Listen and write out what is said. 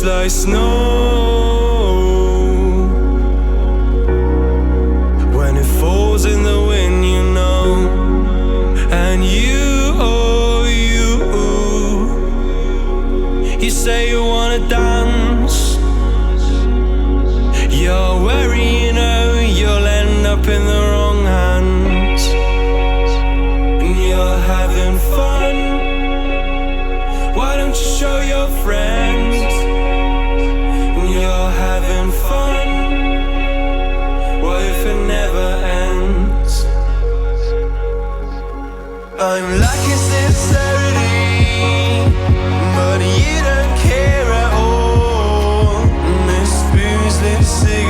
just like snow when it falls in the wind, you know. And you, oh you say you wanna dance. You're wary, you know, you'll end up in the wrong hands. And you're having fun. Why don't you show your friends? And you're having fun. What if it never ends? I'm lacking sincerity, but you don't care at all. This booze, this cigarette,